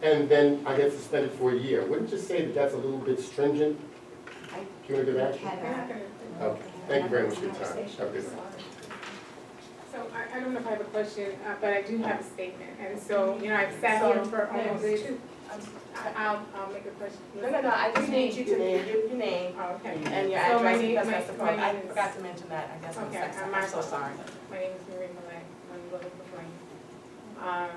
and then I get suspended for a year, wouldn't you say that that's a little bit stringent punitive action? Okay, thank you very much for your time. Have a good night. So I don't know if I have a question, but I do have a statement. And so, you know, I've sat here for almost two, I'll make a question. No, I just need you to, your name Oh, okay. and your So my address name- because that's the problem. my I name is- forgot to mention that, I guess, in the Okay, second. I'm I'm so sorry. My name is Marie Malay, I'm Little Brook.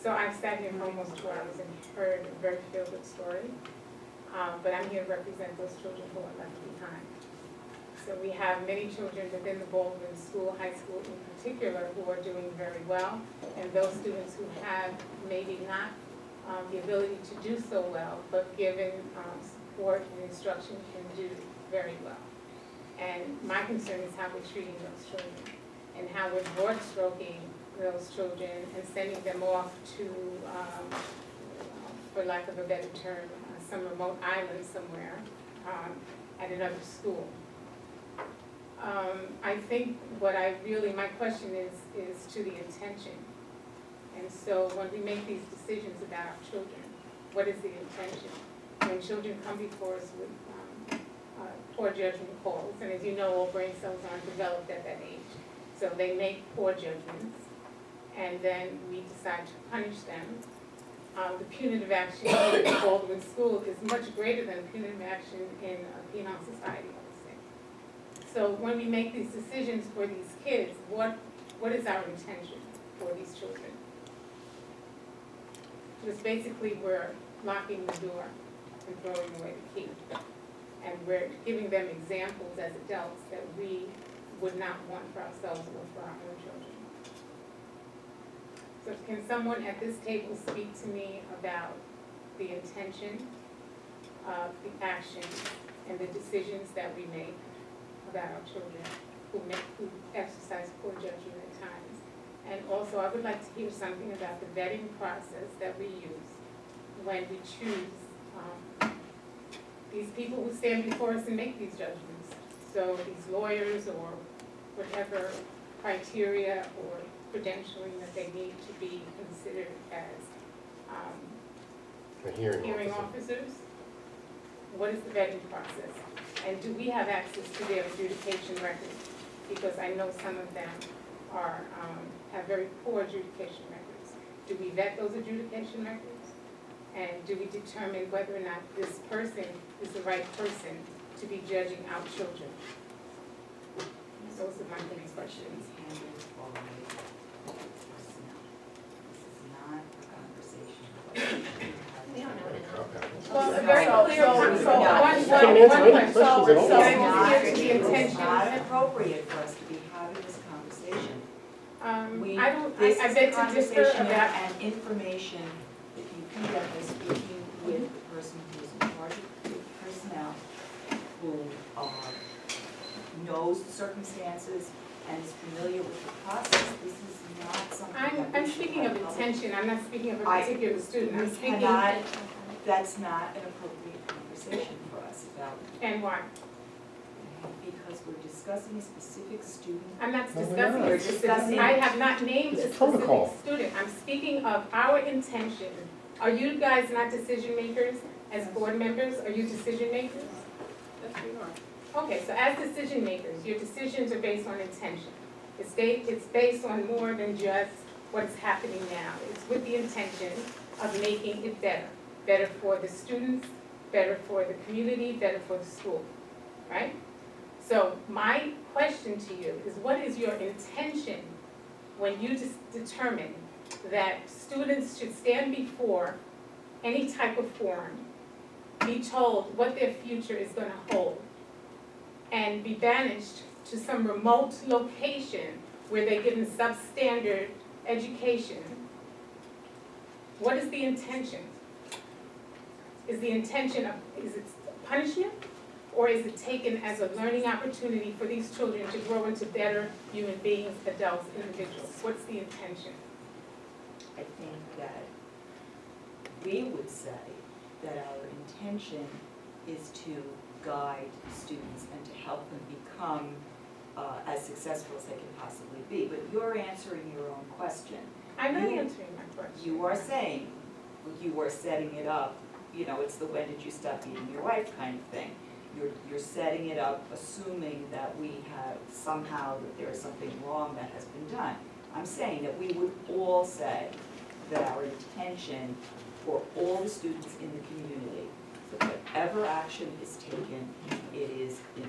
So I've sat here for almost 2 hours and heard a very feel-good story. But I'm here to represent those children who are left behind. So we have many children within the Baldwin School, high school in particular, who are doing very well. And those students who have maybe not the ability to do so well, but given support and instruction can do very well. And my concern is how we're treating those children and how we're broad stroking those children and sending them off to, for lack of a better term, some remote island somewhere at another school. I think what my question is to the intention. And so when we make these decisions about our children, what is the intention? When children come before us with poor judgment calls, and as you know, all brain cells aren't developed at that age. So they make poor judgments, and then we decide to punish them. The punitive action here in Baldwin School is much greater than punitive action in a penal society, I would say. So when we make these decisions for these kids, what is our intention for these children? Because basically we're locking the door and throwing away the key. And we're giving them examples as adults that we would not want for ourselves or for our own children. So can someone at this table speak to me about the intention of the actions and the decisions that we make about our children who exercise poor judgment at times? And also, I would like to hear something about the vetting process that we use when we choose these people who stand before us and make these judgments. So these lawyers or whatever criteria or credentialing that they need to be considered as A hearing officers. What is the vetting process? And do we have access to their adjudication records? Because I know some of them are, have very poor adjudication records. Do we vet those adjudication records? And do we determine whether or not this person is the right person to be judging our children? Those are my three questions. Well, a very clear, one question. So Can I just hear the it's intention? not appropriate for us to be having this conversation. I beg to differ Conversation about, and information, if you can get this, speaking with the person who is in charge of the personnel, who knows the circumstances and is familiar with the process, this is not something that we I'm should speaking of let go. intention, I'm not speaking of a particular student, I'm We speaking. cannot, that's not an appropriate conversation for us about, And why? because we're discussing a specific student. I'm not No, we're discussing not. a specific, I have not named a It's a protocol. specific student, I'm speaking of our intention. Are you guys not decision makers as board members, are you decision makers? Yes, we are. Okay, so as decision makers, your decisions are based on intention. It's based on more than just what is happening now. It's with the intention of making it better. Better for the students, better for the community, better for the school. right? So my question to you is, what is your intention when you just determine that students should stand before any type of forum, be told what their future is gonna hold, and be banished to some remote location where they're given substandard education? What is the intention? Is the intention of, is it punishment? Or is it taken as a learning opportunity for these children to grow into better human beings, adults, individuals? What's the intention? I think that we would say that our intention is to guide students and to help them become as successful as they can possibly be. But you're answering your own question. I'm not You- answering my question. You are saying, you are setting it up, you know, it's the when did you stop beating your wife kind of thing. You're setting it up assuming that we have somehow, that there is something wrong that has been done. I'm saying that we would all say that our intention for all the students in the community, that whatever action is taken, it is in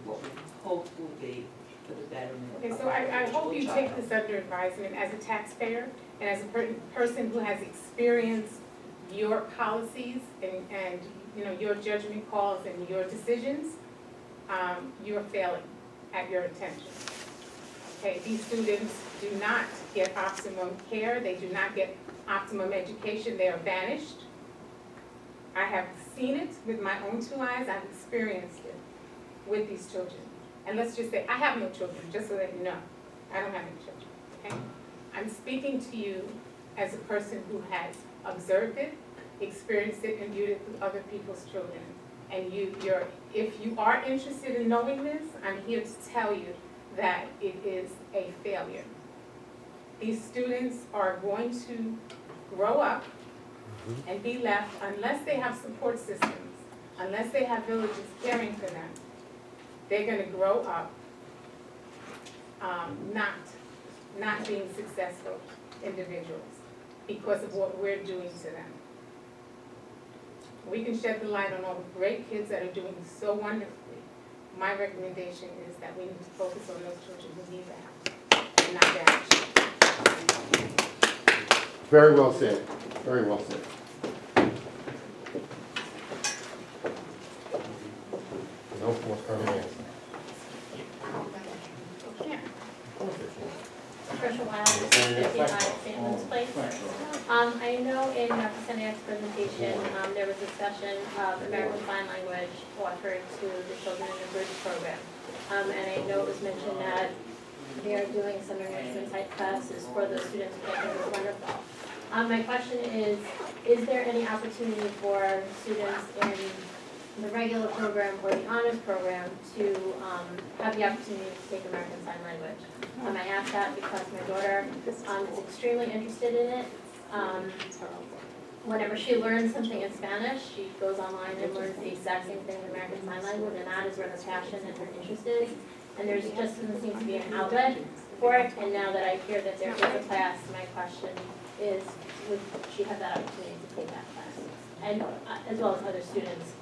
what we hope will be for the betterment Okay, of so our I individual hope you child. take this under advisement as a taxpayer and as a person who has experienced your policies and you know, your judgment calls and your decisions. You're failing at your attention. Okay, these students do not get optimum care, they do not get optimum education, they are banished. I have seen it with my own 2 eyes, I've experienced it with these children. And let's just say, I have no children, just so that you know, I don't have any children, okay? I'm speaking to you as a person who has observed it, experienced it, and viewed it with other people's children. And if you are interested in knowing this, I'm here to tell you that it is a failure. These students are going to grow up and be left, unless they have support systems, unless they have villages caring for them, they're gonna grow up not being successful individuals because of what we're doing to them. We can shed the light on all the great kids that are doing so wonderfully. My recommendation is that we need to focus on those children who need the help and not banish. Very well said, very well said. No forthcoming answer. Yeah. Trisha Wild, 55 St. Place. I know in Dr. Seniak's presentation, there was discussion of American Sign Language offered to the children in the bridge program. And I know it was mentioned that they are doing some enrichment type classes for those students, which I think is wonderful. My question is there any opportunity for students in the regular program or the honors program to have the opportunity to take American Sign Language? I ask that because my daughter is extremely interested in it. Whenever she learns something in Spanish, she goes online and learns the exact same thing in American Sign Language, and that is where the passion and her interest is. And there just doesn't seem to be an outlet for it, and now that I hear that there is a class, my question is, would she have that opportunity to take that class? And as well as other students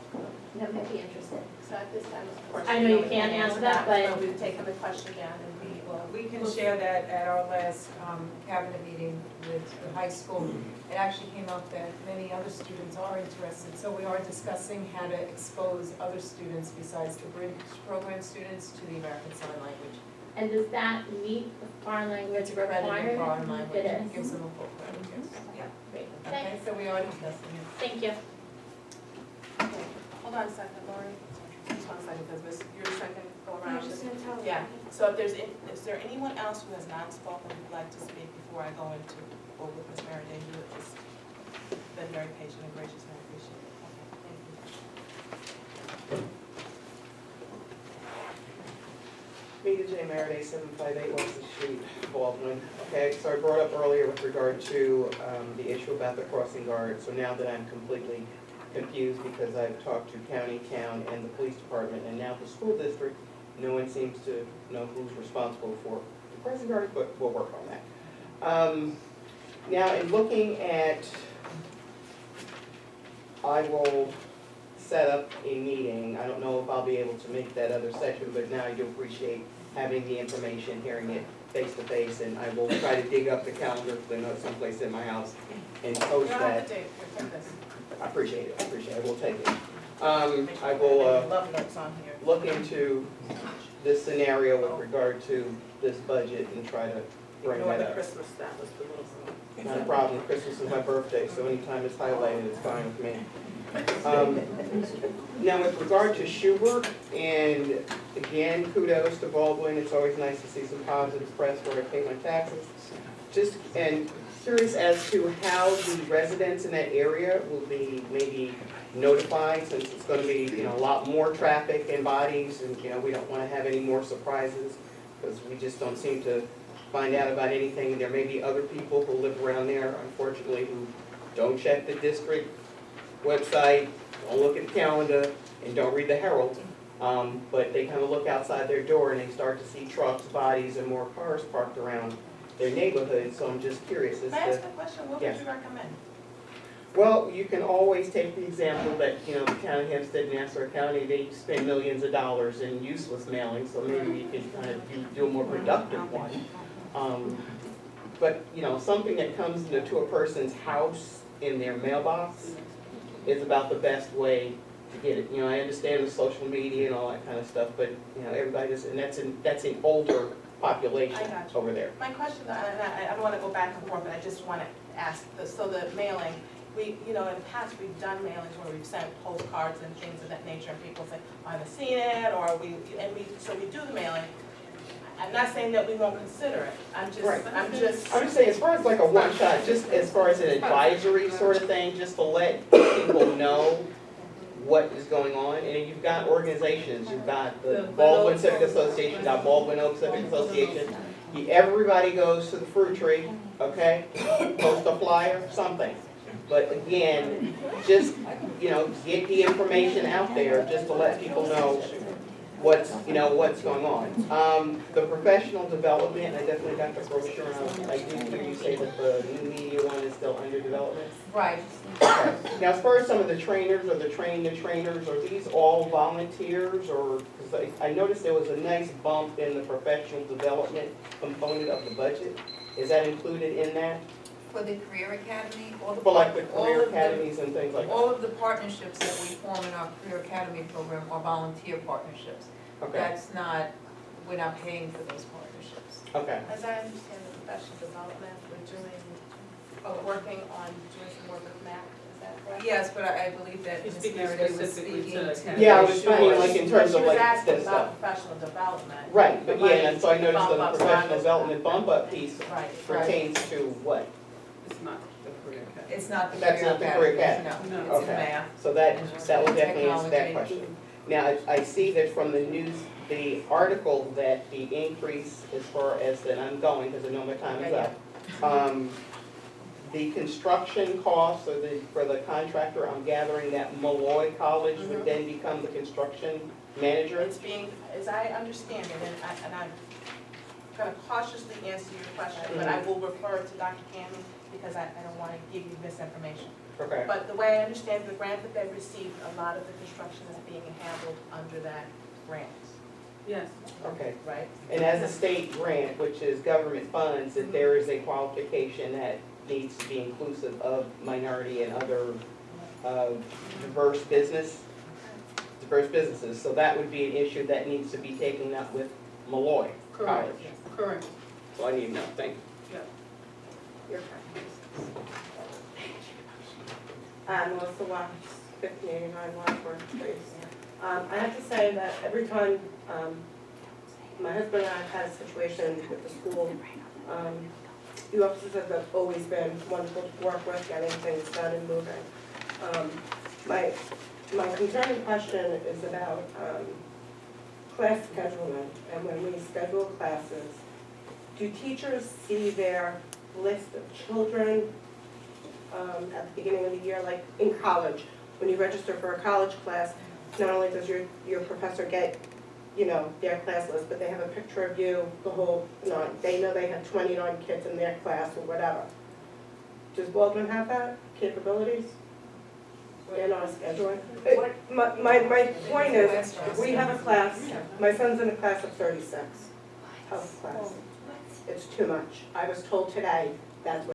that might be interested. So at this time, of course. I know you can't answer that, but We've taken the question down and we will. We can share that at our last cabinet meeting with the high school. It actually came up that many other students are interested, so we are discussing how to expose other students besides the bridge program students to the American Sign Language. and does that meet the foreign language It's accredited requirement? foreign language, It is. gives them a full credit, yes. Great, Okay, thanks. so we are discussing it. Thank you. Hold on a second, Lori. Just 1 second, because Miss, your second go around. I'm just gonna tell you. Yeah, so if is there anyone else who has not spoken who'd like to speak before I go into, or with Ms. Mariday, who has just been very patient and gracious, and I appreciate it. Okay, thank you. Rita J. Mariday, 758 Wilson Street, Baldwin. Okay, so I brought up earlier with regard to the issue about the crossing guard. So now that I'm completely confused because I've talked to county, town, and the police department, and now the school district, no one seems to know who's responsible for the crossing guard, but we'll work on that. Now, in looking at, I will set up a meeting. I don't know if I'll be able to make that other session, but now I do appreciate having the information, hearing it face to face, and I will try to dig up the calendar, because I know it's someplace in my house, and You post don't have that. to take, take this. I appreciate it, I will take it. I will, Love notes on here. look into this scenario with regard to this budget and try to bring Ignore that the up. Christmas, that was the little song. Not a problem, Christmas is my birthday, so anytime it's highlighted, it's fine with me. Now, with regard to Schubert, and again, kudos to Baldwin, it's always nice to see some positive press where I pay my taxes. Just, and curious as to how the residents in that area will be maybe notified, since it's gonna be, you know, a lot more traffic and bodies, and, you know, we don't wanna have any more surprises, because we just don't seem to find out about anything, and there may be other people who live around there, unfortunately, who don't check the district website, don't look at the calendar, and don't read the Herald. But they kind of look outside their door and they start to see trucks, bodies, and more cars parked around their neighborhood, so I'm just curious as May I ask to. a question? What Yes. would you recommend? Well, you can always take the example that, you know, the town of Hempstead, Nassau County, they spend millions of dollars in useless mailing, so maybe you could kind of do a more productive one. But, you know, something that comes to a person's house in their mailbox is about the best way to get it. You know, I understand the social media and all that kind of stuff, but, you know, everybody just, and that's an older population I got you. over there. My question, and I don't want to go back and forth, but I just want to ask, so the mailing, we, you know, in the past, we've done mailings where we've sent postcards and things of that nature, and people say, I haven't seen it, or so we do the mailing. I'm not saying that we won't consider it, I'm Right. just. I'm just saying, as far as like a one-shot, just as far as an advisory sort of thing, just to let people know what is going on. And you've got organizations, you've got the Baldwin Civic Association, you've got Baldwin Oak Civic Association. Everybody goes to the fruit tree, okay? Post a flyer, something. But again, just, you know, get the information out there, just to let people know what's going on. The professional development, I definitely got the brochure, and I do hear you say that the new media one is still under development. Right. Okay. Now, as far as some of the trainers, or the trainers, are these all volunteers, or, because I noticed there was a nice bump in the professional development component of the budget. Is that included in that? For the Career Academy, For like the career academies and things like that? all of the partnerships that we form in our Career Academy program are volunteer partnerships. Okay, That's not, we're not paying for those partnerships. okay. As I understand the professional development, working on doing some work with MAC, is that correct? Yes, but I believe that He's Ms. speaking Meredith was specifically speaking to to. Academy. Yeah, I was speaking like in terms of She like was asking this about stuff. professional development. Right, but yeah, and so I noticed Bump that the up professional salaries. development bump up piece Right. pertains to what? It's not the career academy. It's not the That's Career not the Career Academy, Academy. no, No. it's in Okay. math. So that will definitely answer that Technology. question. Now, I see that from the news, the article, that the increase as far as, and I'm going because I know my time is up. The construction costs, or for the contractor, I'm gathering that Malloy College would then become the construction manager? It's being, as I understand it, and I'm gonna cautiously answer your question, but I will refer to Dr. Cammy, because I don't wanna give you misinformation. Okay, But the way I understand the grant that they received, a lot of the construction is being handled under that grant, Yes. okay. right? And as a state grant, which is government funds, that there is a qualification that needs to be inclusive of minority and other diverse businesses. So that would be an issue that needs to be taken up with Malloy Correct. College. Correct. So I need to know, thank you. Your Melissa Watts, 1589 Wadsworth Place. I have to say that every time my husband and I have had a situation with the school, the officers have always been wonderful to work with, getting things done and moving. My concern and question is about class scheduling, and when we schedule classes, do teachers see their list of children at the beginning of the year, like in college? When you register for a college class, not only does your professor get, their class list, but they have a picture of you, the whole, they know they have 29 kids in their class or whatever. Does Baldwin have that capabilities? in our schedule. My point is, we have a class, my son's in a class of 36, tough class. It's too much. I was told today, that's what